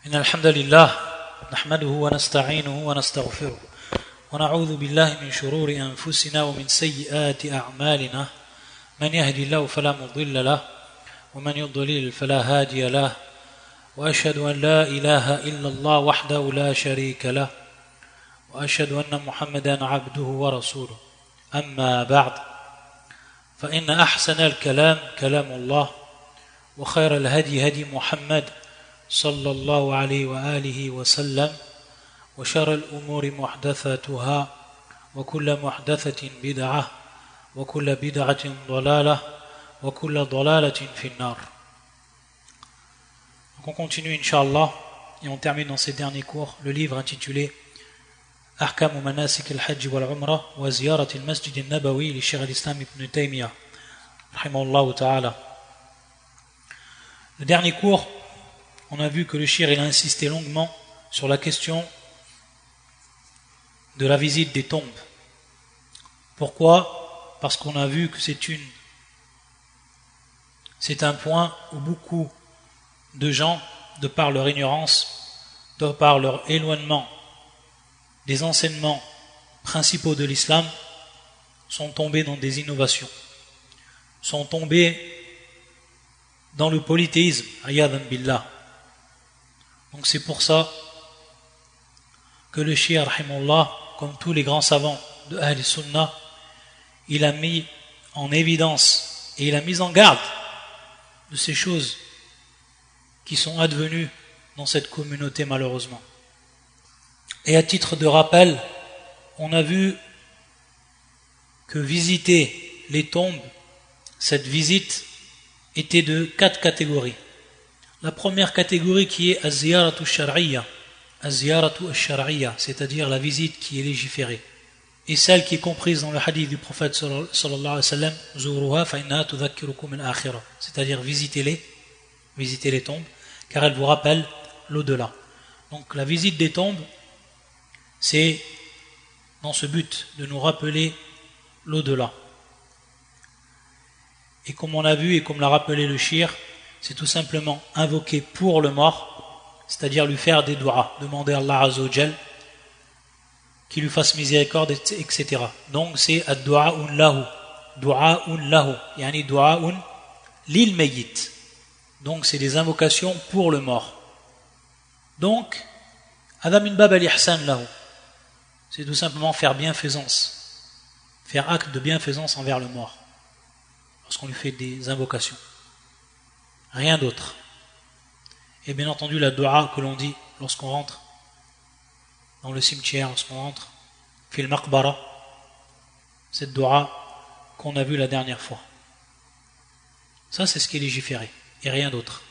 إن الحمد لله نحمده ونستعينه ونستغفره ونعوذ بالله من شرور أنفسنا ومن سيئات أعمالنا من يهدي الله فلا مضل له ومن يضلل فلا هادي له وأشهد أن لا إله إلا الله وحده لا شريك له وأشهد أن محمدا عبده ورسوله أما بعد فإن أحسن الكلام كلام الله وخير الهدي هدي محمد صلى الله عليه وآله وسلم وشر الأمور محدثاتها وكل محدثة بدعة وكل بدعة ضلالة وكل ضلالة في النار. Donc on continue Inch'Allah et on termine dans ces derniers cours le livre intitulé أحكام مناسك الحج والعمرة وزيارة المسجد النبوي لشيخ الإسلام ابن تيمية رحمه الله تعالى. Le dernier cours, on a vu que le Cheikh il a insisté longuement sur la question de la visite des tombes. Pourquoi ? Parce qu'on a vu que c'est un point où beaucoup de gens, de par leur ignorance, de par leur éloignement des enseignements principaux de l'islam, sont tombés dans des innovations, sont tombés dans le polythéisme, ayadan billah. Donc c'est pour ça que le Cheikh, rahimahullah, comme tous les grands savants de Ahl Sunnah, il a mis en évidence et il a mis en garde de ces choses qui sont advenues dans cette communauté malheureusement. Et à titre de rappel, on a vu que visiter les tombes, cette visite était de 4 catégories. La première catégorie qui est az-ziyaratu ash-shar'iyya, c'est-à-dire la visite qui est légiférée, et celle qui est comprise dans le hadith du prophète sallallahu alayhi wa sallam, zuruha fa innaha tudhakkirukum al-akhirah, c'est-à-dire visitez les tombes, car elles vous rappellent l'au-delà. Donc la visite des tombes, c'est dans ce but de nous rappeler l'au-delà. Et comme on a vu et comme l'a rappelé le Cheikh, c'est tout simplement invoquer pour le mort, c'est-à-dire lui faire des du'as, demander à Allah Azza wa Jal qu'il lui fasse miséricorde, etc. Donc c'est ad-du'a'un lahu, yani du'a'un lil mayyit. Donc c'est des invocations pour le mort. Donc, hada min bab al-ihsan lahu, c'est tout simplement faire bienfaisance, faire acte de bienfaisance envers le mort, lorsqu'on lui fait des invocations. Rien d'autre. Et bien entendu la dua que l'on dit lorsqu'on rentre dans le cimetière, lorsqu'on rentre fil maqbara, cette dua qu'on a vue la dernière fois. Ça c'est ce qui est légiféré et rien d'autre.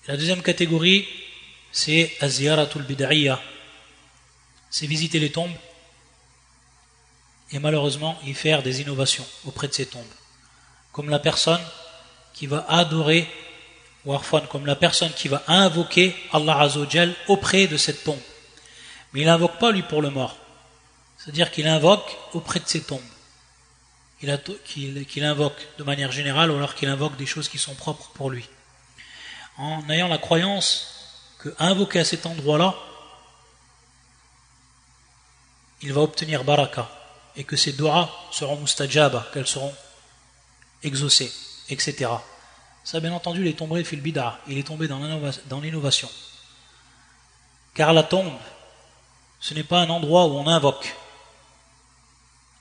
Et la deuxième catégorie, c'est az-ziyaratul bid'iyya, c'est visiter les tombes et malheureusement y faire des innovations auprès de ces tombes, comme la personne qui va adorer, ou comme la personne qui va invoquer Allah Azza wa Jal auprès de cette tombe. Mais il n'invoque pas lui pour le mort. C'est-à-dire qu'il invoque auprès de ces tombes. Qu'il invoque de manière générale, ou alors qu'il invoque des choses qui sont propres pour lui. En ayant la croyance que invoquer à cet endroit-là, il va obtenir baraka, et que ses du'as seront mustajaba, qu'elles seront exaucées, etc. Ça, bien entendu, il est tombé fil bid'a, il est tombé dans l'innovation. Car la tombe, ce n'est pas un endroit où on invoque.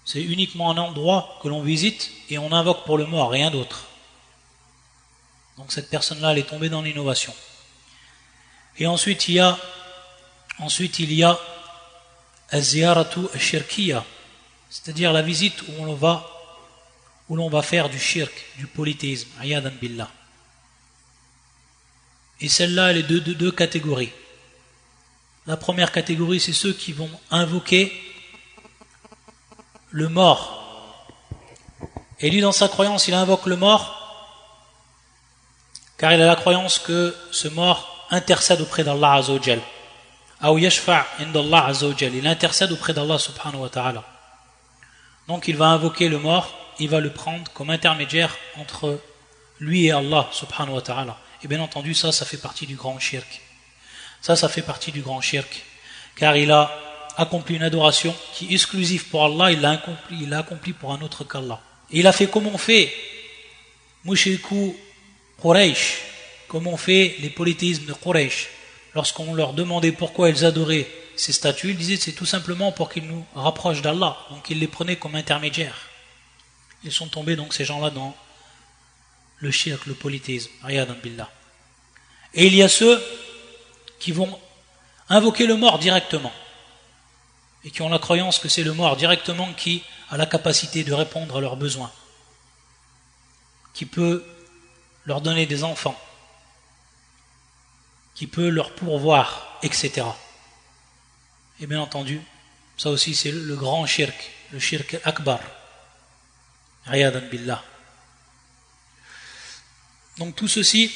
C'est uniquement un endroit que l'on visite et on invoque pour le mort, rien d'autre. Donc cette personne-là, elle est tombée dans l'innovation. Et ensuite, il y a az-ziyaratu ash-shirkiyya, c'est-à-dire la visite où l'on va faire du shirk, du polythéisme, ayadan billah. Et celle-là, elle est de deux catégories. La première catégorie, c'est ceux qui vont invoquer le mort. Et lui, dans sa croyance, il invoque le mort, car il a la croyance que ce mort intercède auprès d'Allah Azza wa Jal. Ou yashfa' indallah Azza wa Jal. Il intercède auprès d'Allah subhanahu wa ta'ala. Donc il va invoquer le mort, il va le prendre comme intermédiaire entre lui et Allah subhanahu wa ta'ala. Et bien entendu, ça fait partie du grand shirk. Ça fait partie du grand shirk, car il a accompli une adoration qui est exclusive pour Allah, il l'a accompli pour un autre qu'Allah. Et il a fait comme on fait Mushriku Quraysh, comme on fait les polythéismes de Quraysh. Lorsqu'on leur demandait pourquoi ils adoraient ces statues, ils disaient c'est tout simplement pour qu'ils nous rapprochent d'Allah. Donc ils les prenaient comme intermédiaires. Ils sont tombés donc ces gens-là dans le shirk, le polythéisme. Riyadan billah. Et il y a ceux qui vont invoquer le mort directement et qui ont la croyance que c'est le mort directement qui a la capacité de répondre à leurs besoins, qui peut leur donner des enfants, qui peut leur pourvoir, etc. Et bien entendu, ça aussi c'est le grand shirk, le shirk akbar. Riyadan billah. Donc tout ceci,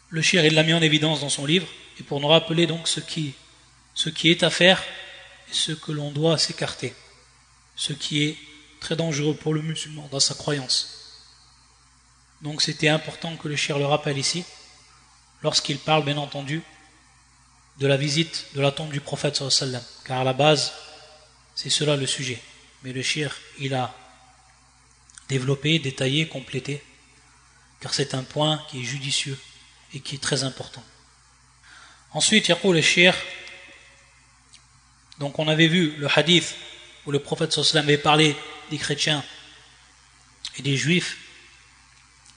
le shirk il l'a mis en évidence dans son livre, et pour nous rappeler donc ce qui est à faire et ce que l'on doit s'écarter, ce qui est très dangereux pour le musulman dans sa croyance. Donc c'était important que le shirk le rappelle ici, lorsqu'il parle bien entendu de la visite de la tombe du prophète sallallahu alayhi wa sallam, car à la base c'est cela le sujet, mais le shirk il a développé, détaillé, complété, car c'est un point qui est judicieux et qui est très important. Ensuite, yaqul al-Shaykh, donc on avait vu le hadith où le prophète sallallahu alayhi wa sallam avait parlé des chrétiens et des juifs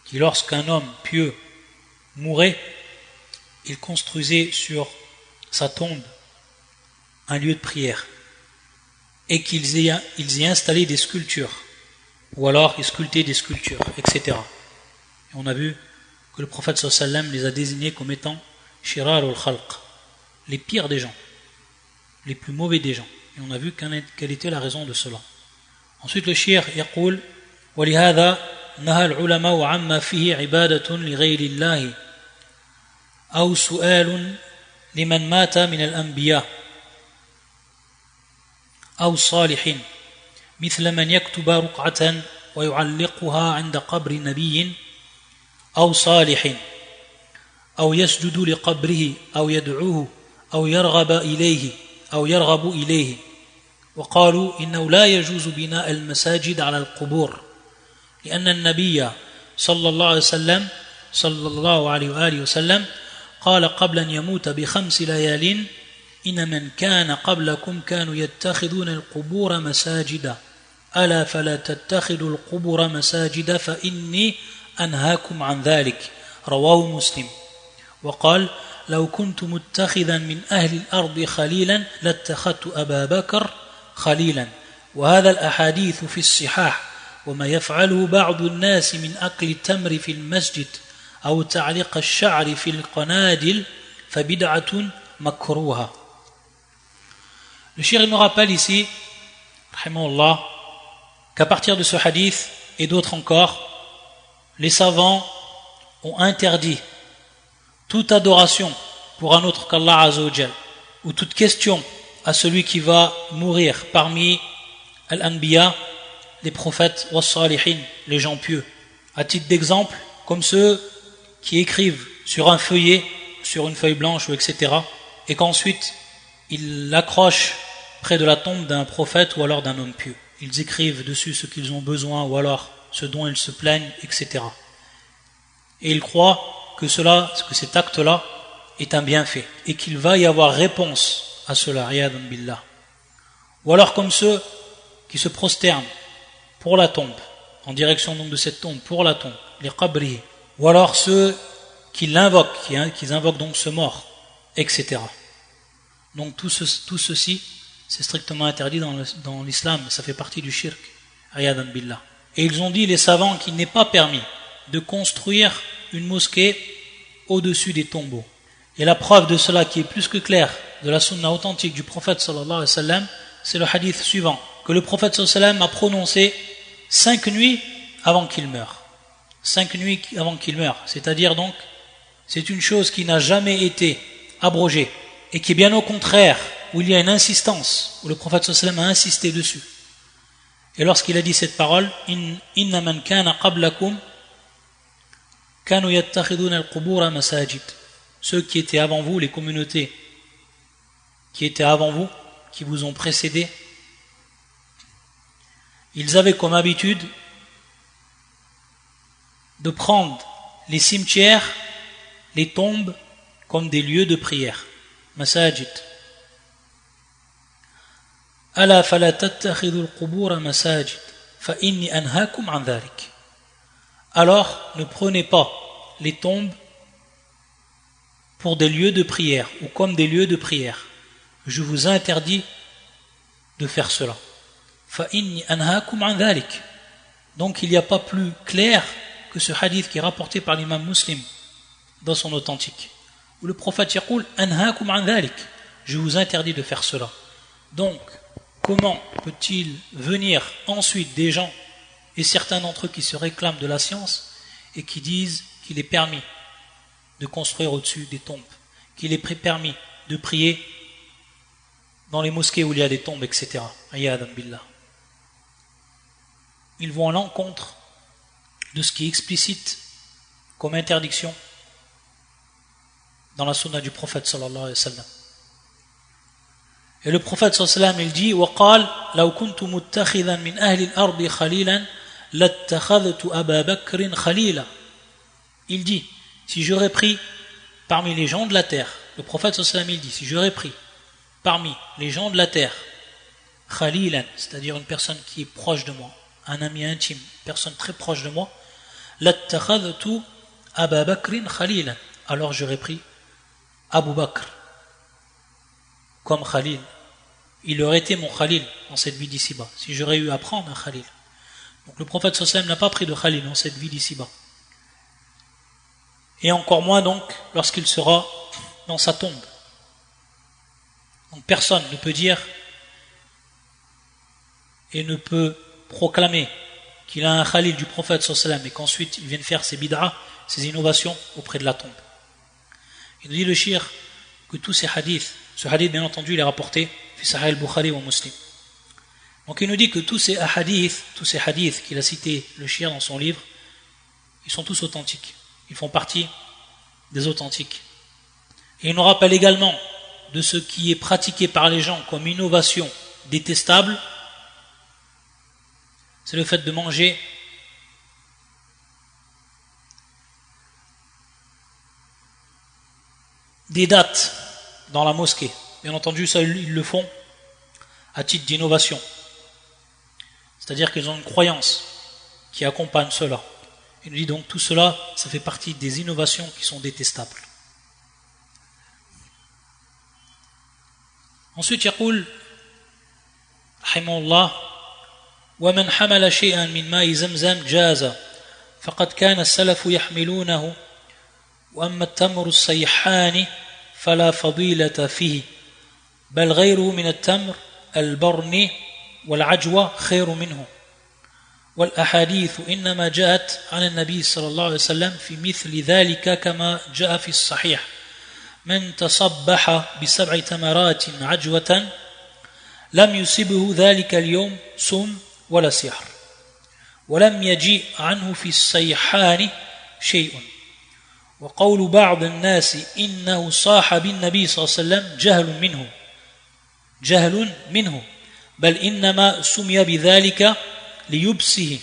qui, lorsqu'un homme pieux mourait, il construisait sur sa tombe un lieu de prière et qu'ils y installaient des sculptures, ou alors ils sculptaient des sculptures, etc. Et on a vu que le prophète sallallahu alayhi wa sallam les a désignés comme étant shirar al-khalq, les pires des gens, les plus mauvais des gens. Et on a vu quelle était la raison de cela. Ensuite le shir yaqul ولهذا نهى العلماء عما فيه عبادة لغير الله أو سؤال لمن مات من الأنبياء أو الصالحين مثل من يكتب رقعة ويعلقها عند قبر نبي أو صالح أو يسجد لقبره أو يدعوه أو يرغب إليه وقالوا إنه لا يجوز بناء المساجد على القبور لأن النبي صلى الله عليه وآله وسلم قال قبل أن يموت ب5 ليال إن من كان قبلكم كانوا يتخذون القبور مساجدا ألا فلا تتخذوا القبور مساجدا فإني أنهاكم عن ذلك رواه مسلم وقال لو كنت متخذا من أهل الأرض خليلا لاتخذت أبا بكر خليلا وهذا الأحاديث في الصحاح وما يفعله بعض الناس من أكل التمر في المسجد أو تعليق الشعر في القنادل فبدعة مكروهة. Le shir nous rappelle ici, rahimahullah, qu'à partir de ce hadith et d'autres encore, les savants ont interdit toute adoration pour un autre qu'Allah Azza wa Jal, ou toute question à celui qui va mourir parmi al-anbiya, les prophètes, was-salihin, les gens pieux. À titre d'exemple, comme ceux qui écrivent sur un feuillet, sur une feuille blanche, ou etc., et qu'ensuite ils l'accrochent près de la tombe d'un prophète ou alors d'un homme pieux. Ils écrivent dessus ce qu'ils ont besoin ou alors ce dont ils se plaignent, etc. Et ils croient que cet acte-là est un bienfait et qu'il va y avoir réponse à cela, riyadan billah. Ou alors comme ceux qui se prosternent pour la tombe, en direction donc de cette tombe, pour la tombe, les qabri, ou alors ceux qui l'invoquent, qui invoquent donc ce mort, etc. Donc tout ceci, c'est strictement interdit dans l'islam, ça fait partie du shirk, riyadan billah. Et ils ont dit, les savants, qu'il n'est pas permis de construire une mosquée au-dessus des tombeaux. Et la preuve de cela qui est plus que claire de la sunna authentique du prophète sallallahu alayhi wa sallam, c'est le hadith suivant, que le prophète sallallahu alayhi wa sallam a prononcé 5 nuits avant qu'il meure. 5 nuits avant qu'il meure. C'est-à-dire donc, c'est une chose qui n'a jamais été abrogée et qui est bien au contraire, où il y a une insistance, où le prophète sallallahu alayhi wa sallam a insisté dessus. Et lorsqu'il a dit cette parole, inna man kana qablakum kanu yattakhiduna al-qubura masajid. ceux qui étaient avant vous, les communautés qui étaient avant vous, qui vous ont précédés, ils avaient comme habitude de prendre les cimetières, les tombes, comme des lieux de prière. Masajid. Ala fala tattakhidhu al-qubur masajid fa inni anhaakum an dhalik. Alors, ne prenez pas les tombes pour des lieux de prière ou comme des lieux de prière. Je vous interdis de faire cela. Fa inni anhaakum an dhalik. Donc il n'y a pas plus clair que ce hadith qui est rapporté par l'imam Muslim dans son authentique, où le prophète yaqul anhaakum an dhalik, je vous interdis de faire cela. Donc comment peut-il venir ensuite des gens et certains d'entre eux qui se réclament de la science et qui disent qu'il est permis de construire au-dessus des tombes, qu'il est permis de prier dans les mosquées où il y a des tombes, etc. Ayadan billah. Ils vont à l'encontre de ce qui est explicite comme interdiction dans la sunna du prophète sallallahu alayhi wa sallam. Et le prophète sallallahu alayhi wa sallam, il dit وَقَالْ لَوْ كُنْتُ مُتَّخِذًا مِنْ أَهْلِ الْأَرْضِ خَلِيلًا لَاتَّخَذْتُ أَبَا بَكْرٍ خَلِيلًا. Il dit, si j'aurais pris parmi les gens de la terre, le prophète sallallahu alayhi wa sallam, il dit, si j'aurais pris parmi les gens de la terre khalilan, c'est-à-dire une personne qui est proche de moi, un ami intime, une personne très proche de moi, lattakhadhtu Aba Bakrin khalilan, alors j'aurais pris Abu Bakr comme Khalil. Il aurait été mon Khalil dans cette vie d'ici-bas, si j'aurais eu à prendre un Khalil. Donc le prophète sallallahu alayhi wa sallam n'a pas pris de Khalil dans cette vie d'ici-bas. Et encore moins donc lorsqu'il sera dans sa tombe. Donc personne ne peut dire et ne peut proclamer qu'il a un Khalil du prophète sallallahu alayhi wa sallam et qu'ensuite il vienne faire ses bid'ah, ses innovations auprès de la tombe. Il nous dit le shir que tous ces hadiths, ce hadith bien entendu il est rapporté fi Sahih al-Bukhari wa Muslim. Donc il nous dit que tous ces hadiths qu'il a cités le shir dans son livre, ils sont tous authentiques. Ils font partie des authentiques. Et il nous rappelle également de ce qui est pratiqué par les gens comme innovation détestable, c'est le fait de manger des dates dans la mosquée. Bien entendu, ça ils le font à titre d'innovation. C'est-à-dire qu'ils ont une croyance qui accompagne cela. Il nous dit donc tout cela, ça fait partie des innovations qui sont détestables. Ensuite, يقول رحمه الله ومن حمل شيئا من ماء زمزم جاز فقد كان السلف يحملونه وأما التمر الصيحان فلا فضيلة فيه بل غيره من التمر البرني والعجوة خير منه والأحاديث إنما جاءت عن النبي صلى الله عليه وسلم في مثل ذلك كما جاء في الصحيح من تصبح ب7 تمرات عجوة لم يصبه ذلك اليوم سم ولا سحر ولم يجيء عنه في الصيحان شيء وقول بعض الناس إنه صاح بالنبي صلى الله عليه وسلم جهل منه بل إنما سمي بذلك ليبسه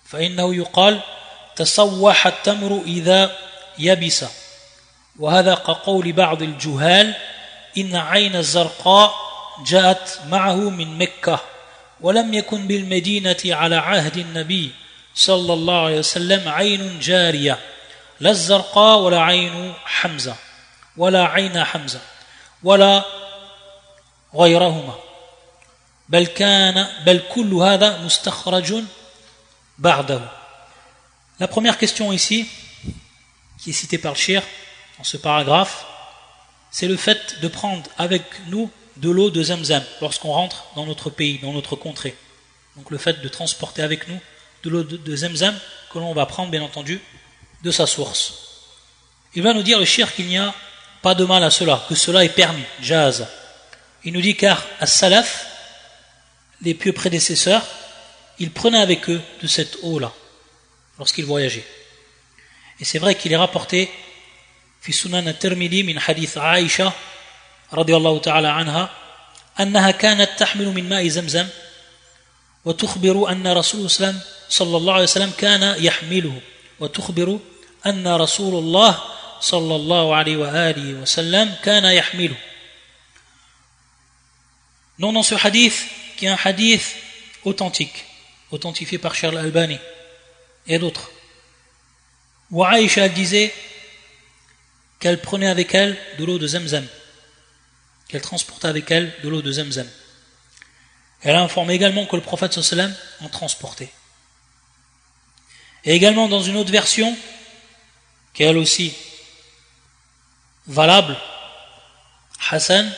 فإنه يقال تصوح التمر إذا يبس وهذا كقول بعض الجهال إن عين الزرقاء جاءت معه من مكة ولم يكن بالمدينة على عهد النبي صلى الله عليه وسلم عين جارية لا الزرقاء ولا عين حمزة ولا غيرهما بل كل هذا مستخرج بعده. La première question ici, qui est citée par le shir dans ce paragraphe, c'est le fait de prendre avec nous de l'eau de Zamzam lorsqu'on rentre dans notre pays, dans notre contrée. Donc le fait de transporter avec nous de l'eau de Zamzam que l'on va prendre bien entendu de sa source. Il va nous dire le shir qu'il n'y a pas de mal à cela, que cela est permis, jaz. Il nous dit car as-salaf, les pieux prédécesseurs, ils prenaient avec eux de cette eau-là lorsqu'ils voyageaient. Et c'est vrai qu'il est rapporté في سنن الترمذي من حديث عائشة رضي الله تعالى عنها أنها كانت تحمل من ماء زمزم وتخبر أن رسول الله صلى الله عليه وسلم كان يحمله وتخبر أن رسول الله صلى الله عليه وآله وسلم كان يحمله. Non, dans ce hadith, qui est un hadith authentique, authentifié par Cheikh Al-Albani et d'autres, où Aïcha disait qu'elle prenait avec elle de l'eau de Zamzam, qu'elle transportait avec elle de l'eau de Zamzam. Elle a informé également que le prophète sallallahu alayhi wa sallam en transportait. Et également dans une autre version, qui est elle aussi valable, Hassan,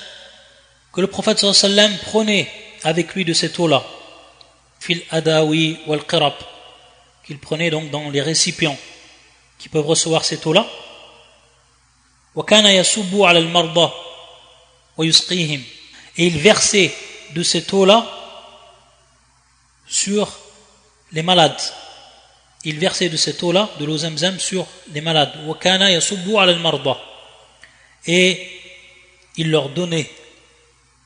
que le prophète sallallahu alayhi wa sallam prenait avec lui de cette eau-là, fil adawi wal qirab, qu'il prenait donc dans les récipients qui peuvent recevoir cette eau-là, wa kana yasubbu ala al-marda wa yusqihim, et il versait de cette eau-là sur les malades. Il versait de cette eau-là, de l'eau Zamzam, sur les malades. wa kana yasubbu ala al-marda, et il leur donnait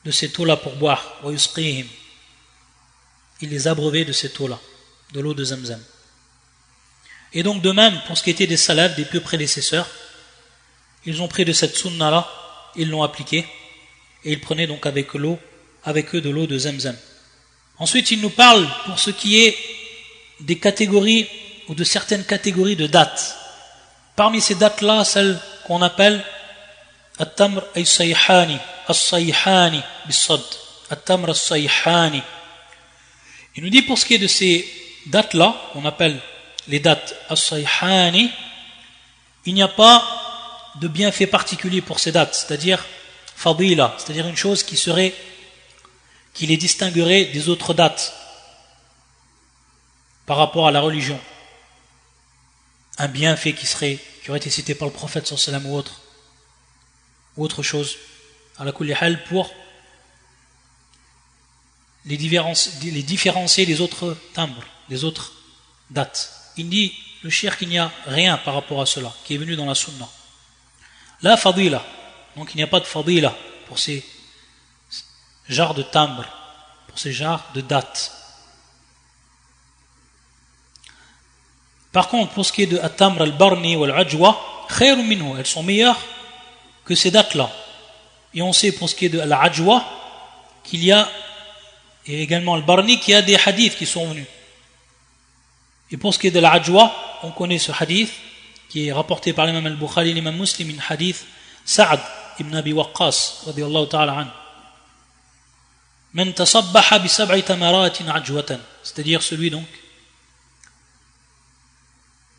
de cette eau-là pour boire. wa yusqihim, il les abreuvait de cette eau-là, de l'eau de Zamzam. Et donc de même, pour ce qui était des salafs, des pieux prédécesseurs, ils ont pris de cette sunna-là, ils l'ont appliquée, et ils prenaient donc avec eux de l'eau de Zamzam. Ensuite, il nous parle pour ce qui est des catégories, ou de certaines catégories de dates. Parmi ces dates-là, celles qu'on appelle At-Tamr As-Sayhani, As-Sayhani, Bis-Sad, At-Tamr As-Sayhani. Il nous dit pour ce qui est de ces dates-là, qu'on appelle les dates As-Sayhani, il n'y a pas de bienfait particulier pour ces dates, c'est-à-dire Fadila, c'est-à-dire une chose qui les distinguerait des autres dates par rapport à la religion. Un bienfait qui aurait été cité par le prophète sallallahu alayhi wa sallam ou autre chose, à la kulli hal, pour les différencier des autres timbres, des autres dates. Il dit, le cheikh, qu'il n'y a rien par rapport à cela qui est venu dans la sunna. La fadila, donc il n'y a pas de fadila pour ces genres de timbres, pour ces genres de dates. Par contre, pour ce qui est de At-Tamr al-Barni ou al-Ajwa, khayrun minhu, elles sont meilleures que ces dates-là. Et on sait pour ce qui est de al-Ajwa qu'il y a, et également al-Barni, qu'il y a des hadiths qui sont venus. Et pour ce qui est de al-Ajwa, on connaît ce hadith qui est rapporté par l'imam al-Bukhari et l'imam Muslim, une hadith Sa'ad ibn Abi Waqqas radiyallahu ta'ala anhu. Man tasabbaha bi sab'i tamaratin ajwatan, c'est-à-dire celui donc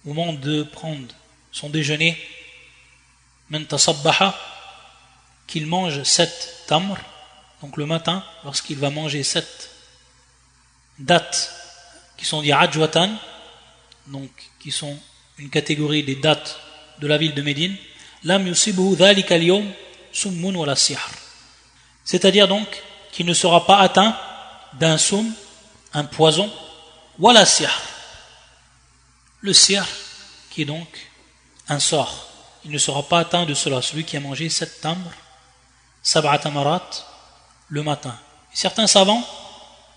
au moment de prendre son déjeuner, man tasabbaha, qu'il mange 7 tamr, donc le matin, lorsqu'il va manger 7 dates qui sont dit ajwatan, donc qui sont une catégorie des dates de la ville de Médine, lam yusibuhu dhalika al-yawm summun wala sihr, c'est-à-dire donc qu'il ne sera pas atteint d'un soum, un poison, wala sihr, le sihr qui est donc un sort, il ne sera pas atteint de cela, celui qui a mangé 7 tamr, sab'a tamarat, le matin. Et certains savants,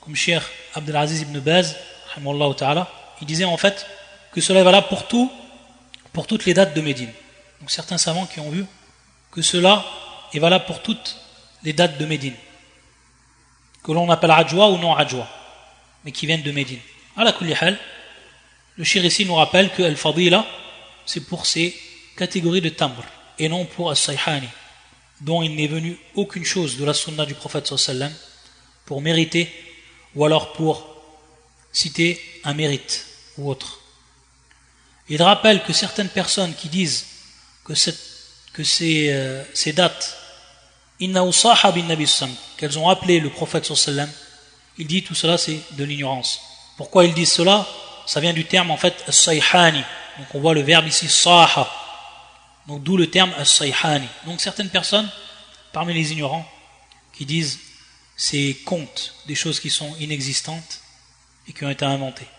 comme Cheikh Abdelaziz ibn Baz, rahimahullah ta'ala, il disait en fait que cela est valable pour toutes les dates de Médine. Donc certains savants qui ont vu que cela est valable pour toutes les dates de Médine, que l'on appelle Ajwa ou non Ajwa, mais qui viennent de Médine. Ala kulli hal, le shir ici nous rappelle que Al-Fadila, c'est pour ces catégories de tamr, et non pour As-Sayhani, dont il n'est venu aucune chose de la sunna du prophète sallallahu alayhi wa sallam pour mériter, ou alors pour citer un mérite ou autre. Il rappelle que certaines personnes qui disent que ces dates, qu'elles ont appelé le prophète sallallahu alayhi wa sallam, il dit tout cela c'est de l'ignorance. Pourquoi ils disent cela? Ça vient du terme en fait as-sayhani. Donc on voit le verbe ici saha. Donc d'où le terme as-sayhani. Donc certaines personnes parmi les ignorants qui disent ces contes, des choses qui sont inexistantes et qui ont été inventées.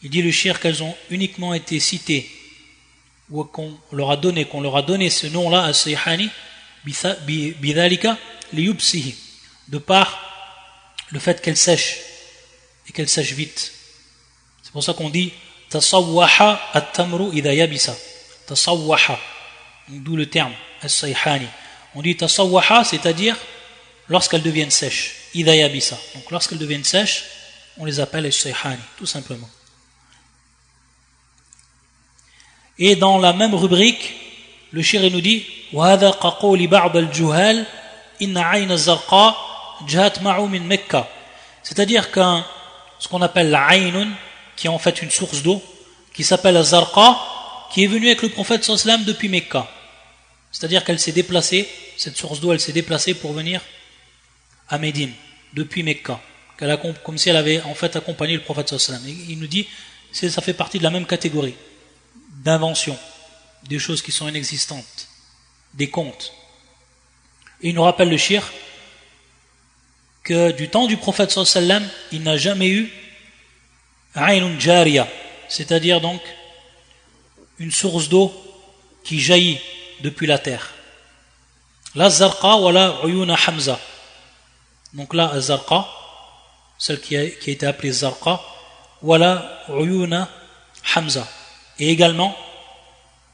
Il dit le shir qu'elles ont uniquement été citées ou qu'on leur a donné ce nom-là, as-sayhani, bidhalika liyubsihi, de par le fait qu'elle sèche et qu'elle sèche vite. C'est pour ça qu'on dit tasawwaha at-tamru idha yabisa. Tasawwaha, d'où le terme as-sayhani. On dit tasawwaha, c'est-à-dire lorsqu'elles deviennent sèches. Idha yabisa. Donc lorsqu'elles deviennent sèches, on les appelle as-sayhani, tout simplement. Et dans la même rubrique, le shir nous dit وهذا كقول بعض الجهال إن عين الزرقاء جاءت معه من مكة. C'est-à-dire que ce qu'on appelle la Aynun, qui est en fait une source d'eau, qui s'appelle la Zarqa, qui est venue avec le prophète sallallahu alayhi wa sallam depuis Mecca. C'est-à-dire qu'elle s'est déplacée, cette source d'eau, elle s'est déplacée pour venir à Médine, depuis Mecca. Comme si elle avait en fait accompagné le prophète sallallahu alayhi wa sallam. Et il nous dit, ça fait partie de la même catégorie d'invention, des choses qui sont inexistantes, des contes. Et il nous rappelle le shir que du temps du prophète sallallahu alayhi wa sallam, il n'a jamais eu Aynun Jariya, c'est-à-dire donc une source d'eau qui jaillit depuis la terre. La Zarqa ou la Uyuna Hamza. Donc là, Zarqa, celle qui a été appelée Zarqa, ou la Uyuna Hamza. Et également,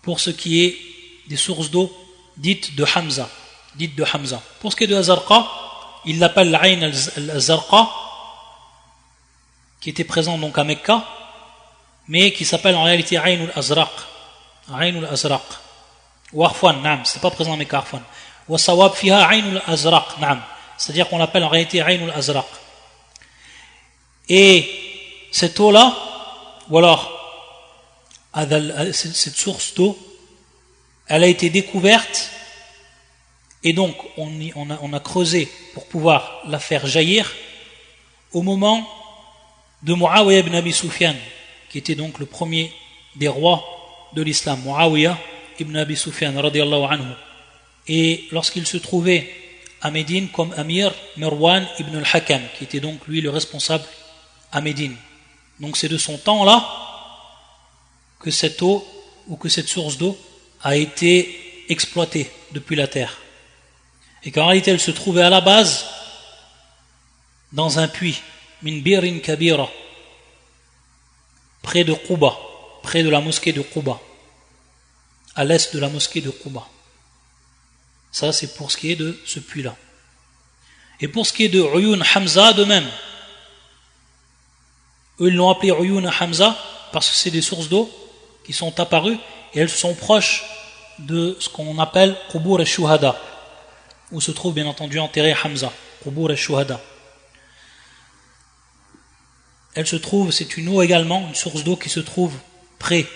pour ce qui est des sources d'eau dites de Hamza. Pour ce qui est de Zarqa, il l'appelle l'Ayn al-Zarqa, qui était présent donc à Mecca, mais qui s'appelle en réalité Ayn al-Azraq. Ou Arfan, naam, c'est pas présent à Mecca, Arfan. Wa sawab fiha Ayn al-Azraq, naam. C'est-à-dire qu'on l'appelle en réalité Ayn al-Azraq. Et cette eau-là, ou alors cette source d'eau, elle a été découverte, et donc on a creusé pour pouvoir la faire jaillir au moment de Muawiyah ibn Abi Sufyan, qui était donc le premier des rois de l'islam, Muawiyah ibn Abi Sufyan radiyallahu anhu. Et lorsqu'il se trouvait à Médine comme Amir Marwan ibn al-Hakam, qui était donc lui le responsable à Médine. Donc c'est de son temps-là que cette eau ou que cette source d'eau a été exploitée depuis la terre. Et qu'en réalité elle se trouvait à la base dans un puits, min birin kabira, près de Quba, près de la mosquée de Quba, à l'est de la mosquée de Quba. Ça c'est pour ce qui est de ce puits-là. Et pour ce qui est de Uyun Hamza, de même, eux ils l'ont appelé Uyun Hamza parce que c'est des sources d'eau qui sont apparues et elles sont proches de ce qu'on appelle Qubur al-Shuhada, où se trouve bien entendu enterré Hamza, Qubur al-Shuhada. Elle se trouve, c'est une eau également, une source d'eau qui se trouve près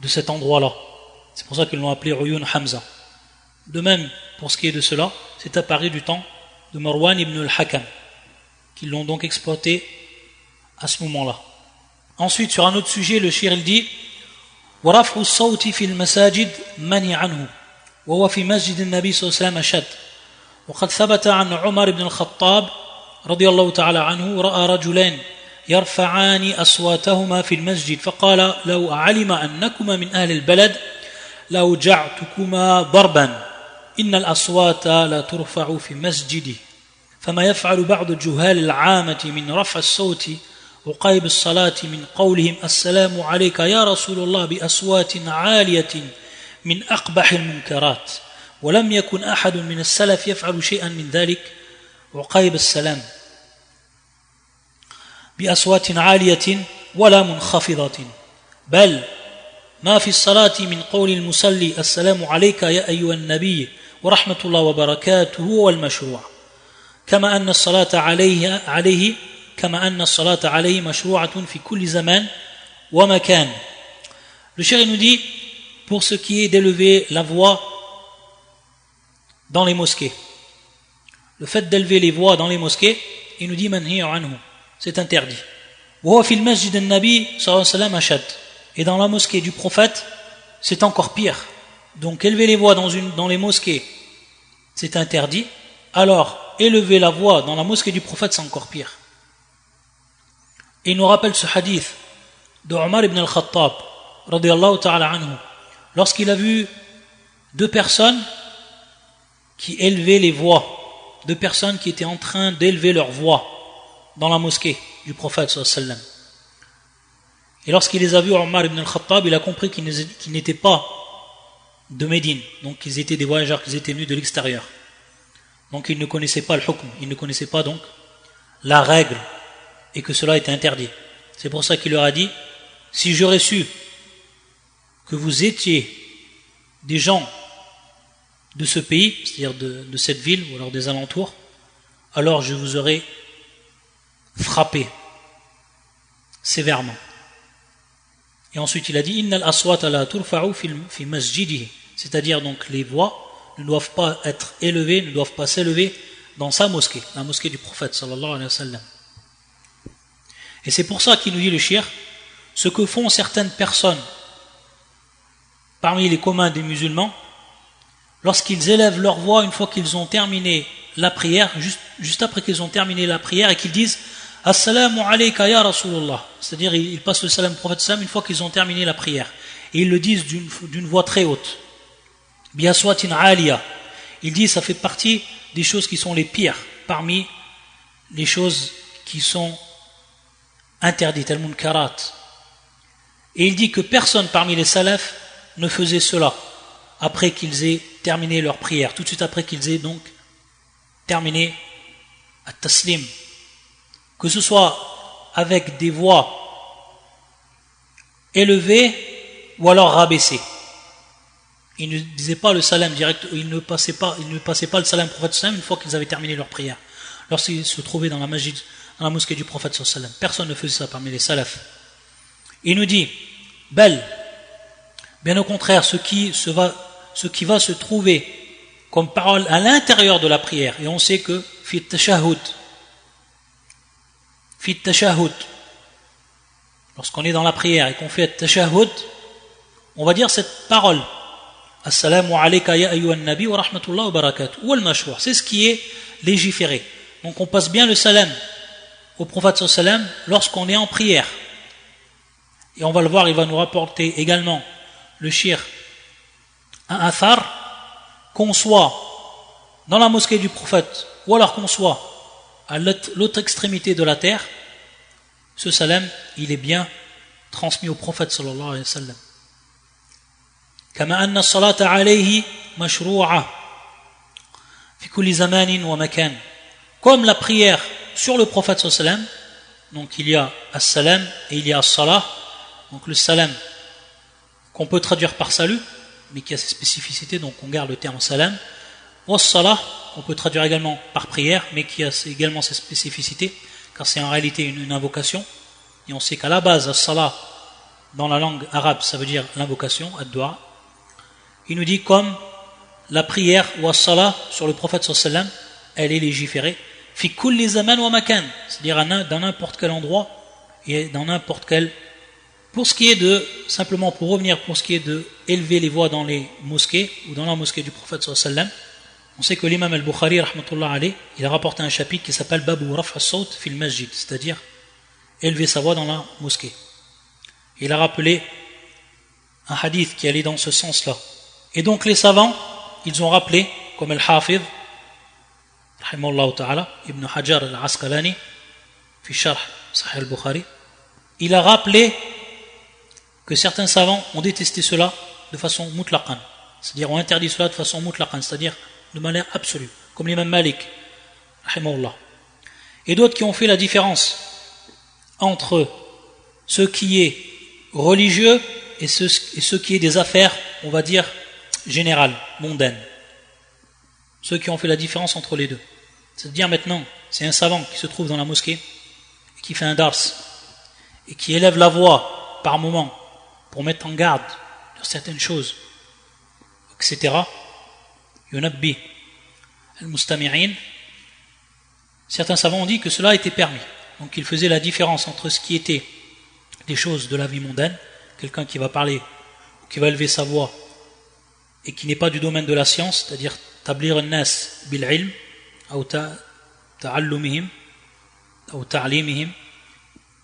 de cet endroit-là. C'est pour ça qu'ils l'ont appelé Uyun Hamza. De même, pour ce qui est de cela, c'est apparu du temps de Marwan ibn al-Hakam, qui l'ont donc exploité à ce moment-là. Ensuite, sur un autre sujet, le shir il dit وَرَفْعُ الصَّوْتِ فِي الْمَسَاجِدِ مَنِعْ عَنْهُ وهو في مسجد النبي صلى الله عليه وسلم أشد وقد ثبت عن عمر بن الخطاب رضي الله تعالى عنه رأى رجلين يرفعان أصواتهما في المسجد فقال لو علم أنكما من أهل البلد لأوجعتكما ضربا إن الأصوات لا ترفع في مسجده فما يفعل بعض الجهال العامة من رفع الصوت وقيب الصلاة من قولهم السلام عليك يا رسول الله بأصوات عالية من أقبح المنكرات ولم يكن أحد من السلف يفعل شيئا من ذلك وقيب السلام بأصوات عالية ولا منخفضة بل ما في الصلاة من قول المصلي السلام عليك يا أيها النبي ورحمة الله وبركاته هو المشروع كما أن الصلاة عليه مشروعة في كل زمان ومكان. Le cheikh nous dit, pour ce qui est d'élever la voix dans les mosquées, le fait d'élever les voix dans les mosquées, il nous dit manhi anhu, c'est interdit. Wa fi al-masjid an-nabi sallallahu alayhi wa sallam ashad, et dans la mosquée du prophète, c'est encore pire. Donc élever les voix dans les mosquées, c'est interdit. Alors élever la voix dans la mosquée du prophète, c'est encore pire. Et il nous rappelle ce hadith de Omar ibn al-Khattab, radiyallahu ta'ala anhu, lorsqu'il a vu deux personnes qui élevaient les voix, deux personnes qui étaient en train d'élever leur voix dans la mosquée du prophète sallallahu alayhi wa sallam. Et lorsqu'il les a vus, Omar ibn al-Khattab, il a compris qu'ils n'étaient pas de Médine, donc ils étaient des voyageurs, qu'ils étaient venus de l'extérieur. Donc ils ne connaissaient pas le hukm, ils ne connaissaient pas donc la règle, et que cela était interdit. C'est pour ça qu'il leur a dit, si j'aurais su que vous étiez des gens de ce pays, c'est-à-dire de cette ville ou alors des alentours, alors je vous aurais frappé sévèrement. Et ensuite il a dit Innal aswata la turfa'u fi masjidihi, c'est-à-dire donc les voix ne doivent pas être élevées, ne doivent pas s'élever dans sa mosquée, la mosquée du prophète sallallahu alayhi wa sallam. Et c'est pour ça qu'il nous dit le cheikh, ce que font certaines personnes parmi les communs des musulmans, lorsqu'ils élèvent leur voix une fois qu'ils ont terminé la prière, juste après qu'ils ont terminé la prière et qu'ils disent Assalamu alayka ya Rasulullah, c'est-à-dire ils passent le salam au prophète sallam une fois qu'ils ont terminé la prière, et ils le disent d'une voix très haute, biaswatin aliya, ils disent ça fait partie des choses qui sont les pires parmi les choses qui sont interdites, al-munkarat. Et il dit que personne parmi les salafs ne faisait cela après qu'ils aient terminé leur prière, tout de suite après qu'ils aient donc terminé at-taslim, que ce soit avec des voix élevées ou alors rabaissées. Ils ne disaient pas le salam direct, ils ne passaient pas le salam au prophète sallam une fois qu'ils avaient terminé leur prière, lorsqu'ils se trouvaient dans la mosquée du prophète sallam. Personne ne faisait ça parmi les salafs. Il nous dit bel, bien au contraire, ce qui va se trouver comme parole à l'intérieur de la prière, et on sait que fit tashahhud, lorsqu'on est dans la prière et qu'on fait tashahhud, on va dire cette parole Assalamu alayka ya ayyuhan nabi wa rahmatullahi wa barakatuh ou al-mashru', c'est ce qui est légiféré. Donc on passe bien le salam au prophète sallam lorsqu'on est en prière. Et on va le voir, il va nous rapporter également le shir un athar, qu'on soit dans la mosquée du prophète ou alors qu'on soit à l'autre extrémité de la terre, ce salam il est bien transmis au prophète sallallahu alayhi wa sallam. كما أن الصلاة عليه مشروعة في كل زمان ومكان, comme la prière sur le prophète sallallahu alayhi wa sallam, donc il y a as-salam et il y a as-salah. Donc le salam qu'on peut traduire par salut mais qui a ses spécificités, donc on garde le terme salam, ou as-salah qu'on peut traduire également par prière mais qui a également ses spécificités car c'est en réalité une invocation, et on sait qu'à la base as-salah dans la langue arabe ça veut dire l'invocation, ad-dua. Il nous dit comme la prière ou as-salah sur le prophète sallallahu alayhi wa sallam, elle est légiférée fi kulli zaman wa makan, c'est-à-dire dans n'importe quel endroit et dans n'importe quel. Pour ce qui est de, simplement pour revenir, pour ce qui est de élever les voix dans les mosquées ou dans la mosquée du prophète sallallahu alayhi wa sallam, on sait que l'imam al-Bukhari rahmatullah alayhi, il a rapporté un chapitre qui s'appelle Babu Raf' as-Sawt fil Masjid, c'est-à-dire élever sa voix dans la mosquée. Il a rappelé un hadith qui allait dans ce sens-là. Et donc les savants, ils ont rappelé, comme Al-Hafidh, rahimahullah ta'ala, Ibn Hajar al-Asqalani, fi Sharh Sahih al-Bukhari, il a rappelé que certains savants ont détesté cela de façon mutlaqan, c'est-à-dire ont interdit cela de façon mutlaqan, c'est-à-dire de manière absolue, comme l'imam Malik, rahimahullah. Et d'autres qui ont fait la différence entre ce qui est religieux et ce qui est des affaires, on va dire, générales, mondaines. Ceux qui ont fait la différence entre les deux. C'est-à-dire maintenant, c'est un savant qui se trouve dans la mosquée, et qui fait un dars, et qui élève la voix par moment, pour mettre en garde sur certaines choses, etc. Yunabbi al-mustami'in. Certains savants ont dit que cela était permis. Donc il faisait la différence entre ce qui était des choses de la vie mondaine, quelqu'un qui va parler, ou qui va élever sa voix, et qui n'est pas du domaine de la science, c'est-à-dire tablir an-nas bil-ilm, ou ta'allumihim, ou ta'limihim,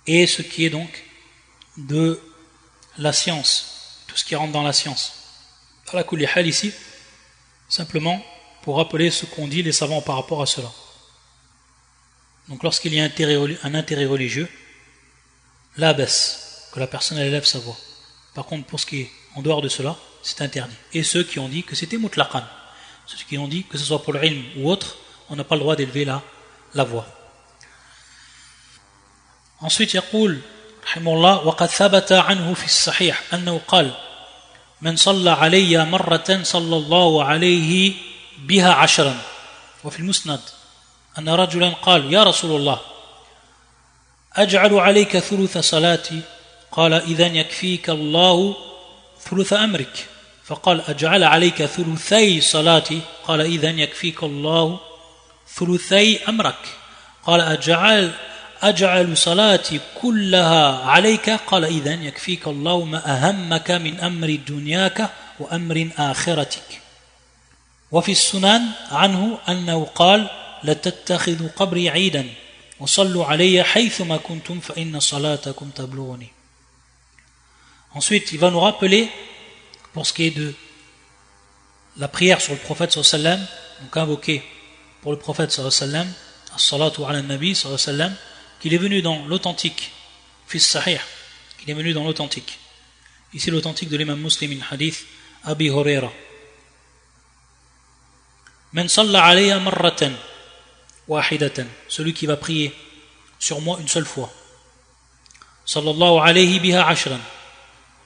et ce qui est donc de la science, tout ce qui rentre dans la science. Ala kulli hal ici, simplement pour rappeler ce qu'ont dit les savants par rapport à cela. Donc lorsqu'il y a un intérêt religieux, la baisse, que la personne élève sa voix. Par contre, pour ce qui est en dehors de cela, c'est interdit. Et ceux qui ont dit que c'était mutlaqan, ceux qui ont dit que ce soit pour le ilm ou autre, on n'a pas le droit d'élever la voix. Ensuite, يقول رحمه الله وقد ثبت عنه في الصحيح أنه قال من صلى علي مرة صلى الله عليه بها 10 وفي المسند أن رجلا قال يا رسول الله أجعل عليك ثلث صلاتي قال إذن يكفيك الله ثلث أمرك فقال أجعل عليك ثلثي صلاتي قال إذن يكفيك الله ثلثي أمرك قال أجعل صلاتي كلها عليك قال إذن يكفيك الله ما أهمك من أمر دنياك وأمر آخرتك وفي السنن عنه أنه قال لتتخذوا قبري عيدا وصلوا علي حيثما كنتم فإن صلاتكم تبلغني. Ensuite, il va nous rappeler, pour ce qui est de la prière sur le prophète sallallahu alayhi wa sallam, donc invoqué pour le prophète sallallahu alayhi wa sallam, as-salatu ala nabi sallallahu alayhi wa sallam, qu'il est venu dans l'authentique, fils sahih, qu'il est venu dans l'authentique. Ici l'authentique de l'imam Muslim, in hadith Abi Huraira. Man salla alayya marratan wahidatan, celui qui va prier sur moi une seule fois. Sallallahu alayhi biha 10.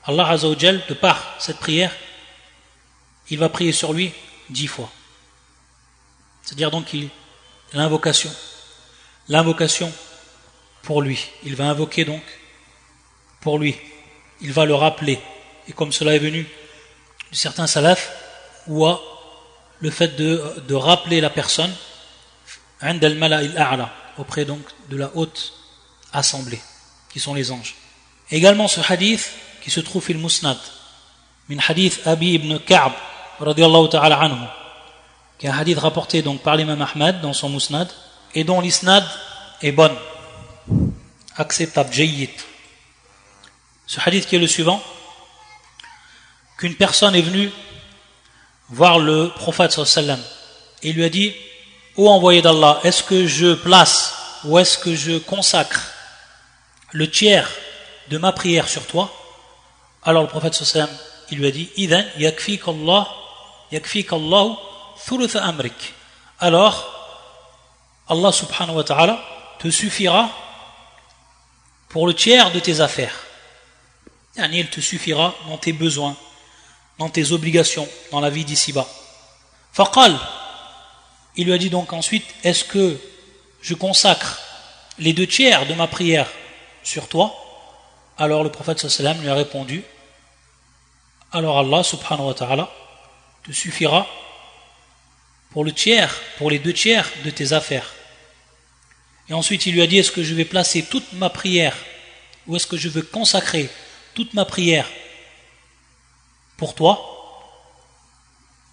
Allah Azza wa Jal, de par cette prière, il va prier sur lui 10 fois. C'est-à-dire donc l'invocation pour lui. Il va invoquer donc pour lui. Il va le rappeler. Et comme cela est venu de certains salafs, ou à le fait de rappeler la personne auprès donc de la haute assemblée, qui sont les anges. Également ce hadith qui se trouve fil musnad, min hadith Abi ibn Ka'b radiyallahu ta'ala anhu, qui est un hadith rapporté donc par l'imam Ahmad dans son musnad, et dont l'isnad est bonne, acceptable, jayyid. Ce hadith qui est le suivant, qu'une personne est venue voir le prophète sallallahu alayhi wa sallam et il lui a dit: ô envoyé d'Allah, est-ce que je place ou est-ce que je consacre le tiers de ma prière sur toi? Alors le prophète sallallahu alayhi wa sallam, il lui a dit: idhan yakfikallahu thuluth amrik. Alors Allah subhanahu wa ta'ala te suffira pour le tiers de tes affaires. Il te suffira dans tes besoins, dans tes obligations, dans la vie d'ici-bas. Faqal, il lui a dit donc ensuite: est-ce que je consacre les 2 tiers de ma prière sur toi? Alors le prophète sallallahu alayhi wa sallam lui a répondu: alors Allah subhanahu wa ta'ala te suffira pour le tiers, pour les 2 tiers de tes affaires. Et ensuite il lui a dit: est-ce que je vais placer toute ma prière, ou est-ce que je veux consacrer toute ma prière pour toi?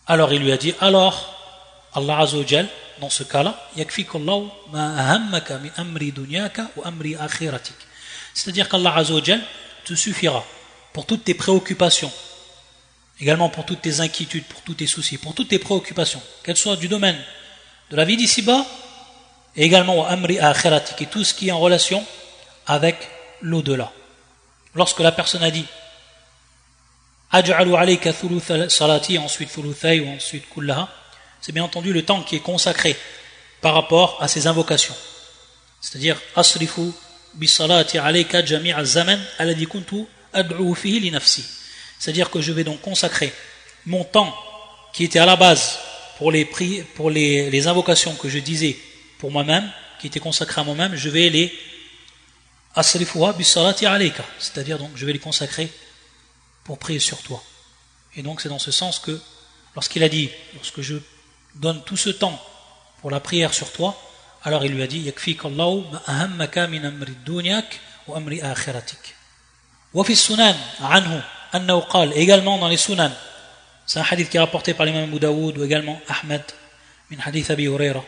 Alors il lui a dit: alors Allah Azza wa Jal, dans ce cas-là, yakfikallahu ma ahammaka min amri dunyaka wa amri akhiratik. C'est-à-dire qu'Allah Azza wa Jal te suffira pour toutes tes préoccupations, également pour toutes tes inquiétudes, pour tous tes soucis, pour toutes tes préoccupations, qu'elles soient du domaine de la vie d'ici-bas, et également wa amri akhiratik, et tout ce qui est en relation avec l'au-delà. Lorsque la personne a dit aj'alu alayka thuluth salati, ensuite thuluthay, ou ensuite kullaha, c'est bien entendu le temps qui est consacré par rapport à ces invocations. C'est-à-dire asrifu bi salati alayka jami'a zaman alladhi kuntu ad'u fihi li nafsi. C'est-à-dire que je vais donc consacrer mon temps qui était à la base pour les invocations que je disais pour moi-même, qui étaient consacrées à moi-même, je vais les asrifuha bi salati alayka, c'est-à-dire donc je vais les consacrer pour prier sur toi. Et donc c'est dans ce sens que lorsque je donne tout ce temps pour la prière sur toi, alors il lui a dit: yakfikallahu ma ahammaka min amri dunyak wa amri akhiratik. Wa fi sunan anhu annahu qala, également dans les sunan, c'est un hadith qui est rapporté par l'imam Abu Daoud ou également Ahmed, min hadith Abi Huraira,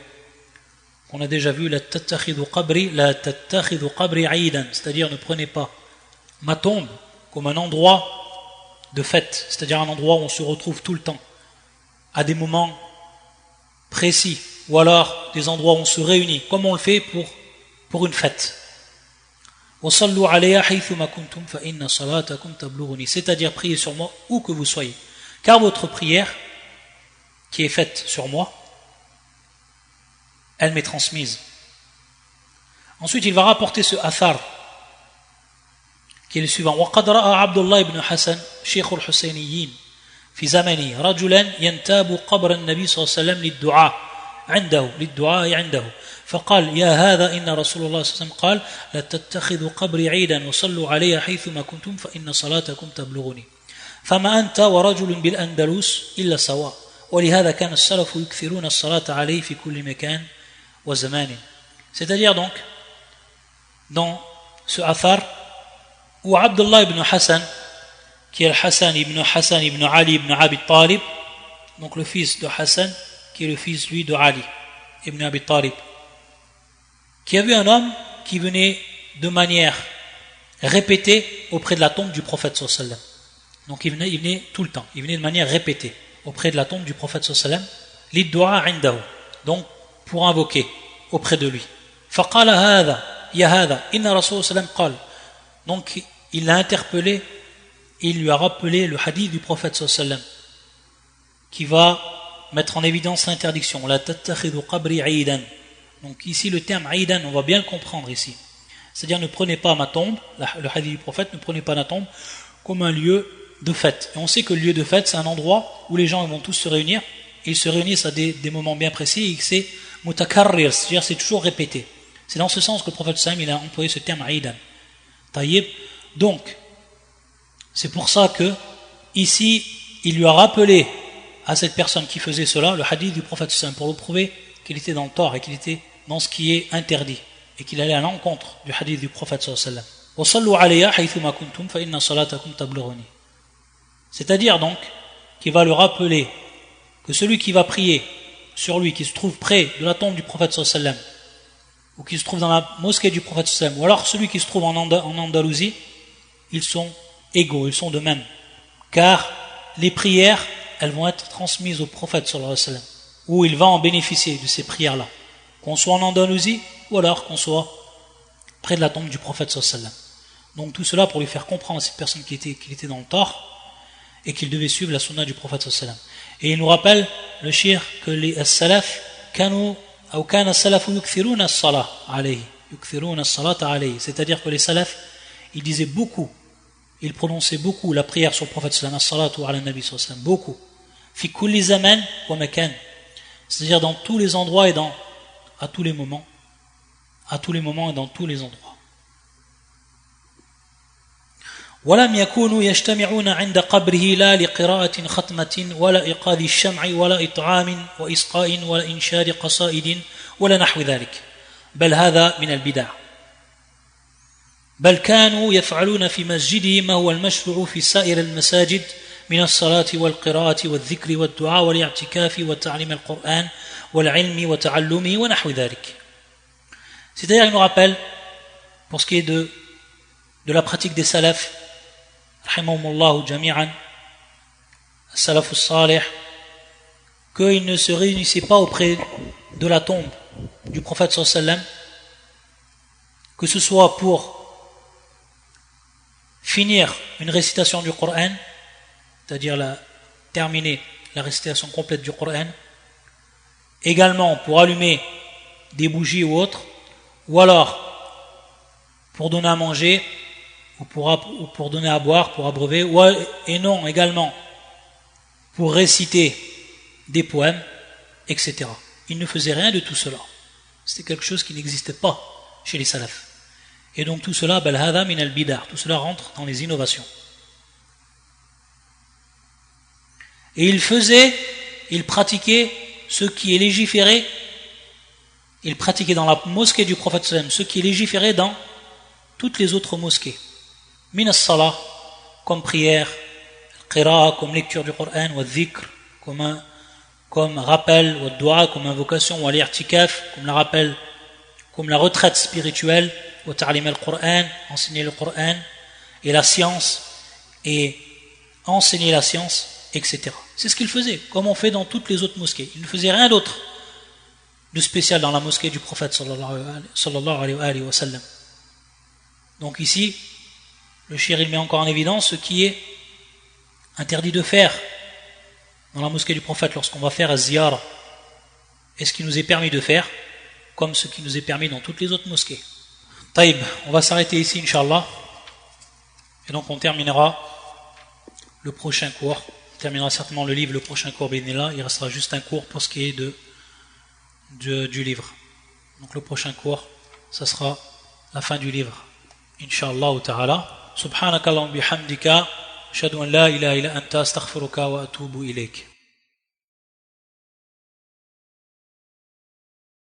qu'on a déjà vu: la tattakhidhu qabri aidan, c'est-à-dire ne prenez pas ma tombe comme un endroit de fête, c'est-à-dire un endroit où on se retrouve tout le temps, à des moments précis, ou alors des endroits où on se réunit, comme on le fait pour une fête. C'est-à-dire priez sur moi où que vous soyez, car votre prière qui est faite sur moi, elle m'est transmise. Ensuite il va rapporter ce athar qui est le suivant. وقد رأى عبد الله بن حسن شيخ الحسينيين في زمنه رجلا ينتاب قبر النبي صلى الله عليه وسلم للدعاء عنده فقال يا هذا إن رسول الله صلى الله عليه وسلم قال لا تتخذوا قبري عيدا وصلوا علي حيثما كنتم فإن صلاتكم تبلغني فما أنت ورجل بالأندلس إلا سواء ولهذا كان السلف يكثرون الصلاة عليه في كل مكان وزمان. C'est-à-dire donc dans ce athar où Abdullah ibn Hassan, qui est le Hassan ibn Ali ibn Abi Talib, donc le fils de Hassan, qui est le fils lui de Ali ibn Abi Talib, qui a vu un homme qui venait de manière répétée auprès de la tombe du prophète sallallahu alayhi wa sallam. Donc il venait tout le temps, il venait de manière répétée auprès de la tombe du prophète sallallahu alayhi wa sallam, l'iddu'a indahu, donc pour invoquer auprès de lui. فقال هذا يا هذا إن رسول الله صلى الله عليه وسلم قال. Donc il l'a interpellé, il lui a rappelé le hadith du prophète sallallahu alayhi wa sallam qui va mettre en évidence l'interdiction. La tattakhidhu qabri aidan. Donc ici le terme aidan, on va bien le comprendre ici. C'est-à-dire ne prenez pas ma tombe, le hadith du prophète, ne prenez pas ma tombe comme un lieu de fête. Et on sait que le lieu de fête, c'est un endroit où les gens vont tous se réunir, et ils se réunissent à des moments bien précis, et c'est mutakarrir, c'est-à-dire c'est toujours répété. C'est dans ce sens que le prophète sallam il a employé ce terme aidan. Taïb. Donc, c'est pour ça que ici, il lui a rappelé à cette personne qui faisait cela le hadith du prophète sallam pour le prouver qu'il était dans le tort et qu'il était dans ce qui est interdit et qu'il allait à l'encontre du hadith du prophète sallam. C'est-à-dire donc qu'il va lui rappeler que celui qui va prier sur lui, qui se trouve près de la tombe du prophète sallam, ou qui se trouve dans la mosquée du prophète sallam, ou alors celui qui se trouve en Andalousie, ils sont égaux, ils sont de même. Car les prières, elles vont être transmises au prophète sallallahu alayhi wa sallam, où il va en bénéficier de ces prières-là, qu'on soit en Andalousie, ou alors qu'on soit près de la tombe du prophète sallallahu alayhi wa sallam. Donc tout cela pour lui faire comprendre à cette personne qu'il était dans le tort, et qu'il devait suivre la sunna du prophète sallallahu alayhi wa sallam. Et il nous rappelle, le shir, que les salaf, c'est-à-dire que les salafs ils disaient beaucoup, ils prononçaient beaucoup la prière sur le prophète sallallahu alayhi wa sallam, as-salatu ala nabi sallallahu alayhi wa sallam, beaucoup, fi kulli zaman wa makan, c'est-à-dire dans tous les endroits et à tous les moments et dans tous les endroits. ولم يكونوا يجتمعون عند قبره لا لقراءة ختمة ولا إيقاظ الشمع ولا إطعام وإسقاء ولا إنشاد قصائد ولا نحو ذلك بل هذا من البدع بل كانوا يفعلون في مسجده ما هو المشروع في سائر المساجد من الصلاة والقراءة والذكر والدعاء والاعتكاف وتعليم القرآن والعلم وتعلمه ونحو ذلك. C'est-à-dire il nous rappelle pour ce qui est de la pratique des salafs rahimahumullahu jami'an, salafus salih, qu'ils ne se réunissaient pas auprès de la tombe du prophète sallallahu alayhi wa sallam, que ce soit pour finir une récitation du Coran, c'est-à-dire terminer la récitation complète du Coran, également pour allumer des bougies ou autres, ou alors pour donner à manger, ou pour donner à boire, pour abreuver, et non également pour réciter des poèmes, etc. Ils ne faisaient rien de tout cela. C'était quelque chose qui n'existait pas chez les salafs. Et donc tout cela, bal hada min al bid'ah, tout cela rentre dans les innovations. Et ils pratiquaient ce qui est légiféré, ils pratiquaient dans la mosquée du prophète sallam, ce qui est légiféré dans toutes les autres mosquées. Min as-salah, comme prière, qira, comme lecture du Coran, ou dhikr, comme rappel, ou dua, comme invocation, ou al-i'tikaf, comme la rappel, comme la retraite spirituelle, ou ta'lim al-Qur'an, enseigner le Coran, et la science et enseigner la science, etc. C'est ce qu'il faisait, comme on fait dans toutes les autres mosquées. Il ne faisait rien d'autre de spécial dans la mosquée du prophète sallallahu alayhi wa sallam. Donc ici, le shir il met encore en évidence ce qui est interdit de faire dans la mosquée du prophète lorsqu'on va faire az-ziyara, et ce qui nous est permis de faire, comme ce qui nous est permis dans toutes les autres mosquées. Taïb, on va s'arrêter ici, Inch'Allah, et donc on terminera le prochain cours. On terminera certainement le livre, le prochain cours, bénéla. Il restera juste un cours pour ce qui est du livre. Donc le prochain cours, ça sera la fin du livre. Inch'Allah ta'ala. Subhanakallahumma bihamdika. Ashhadu an la ilaha illa anta astaghfiruka wa atubu ilayk.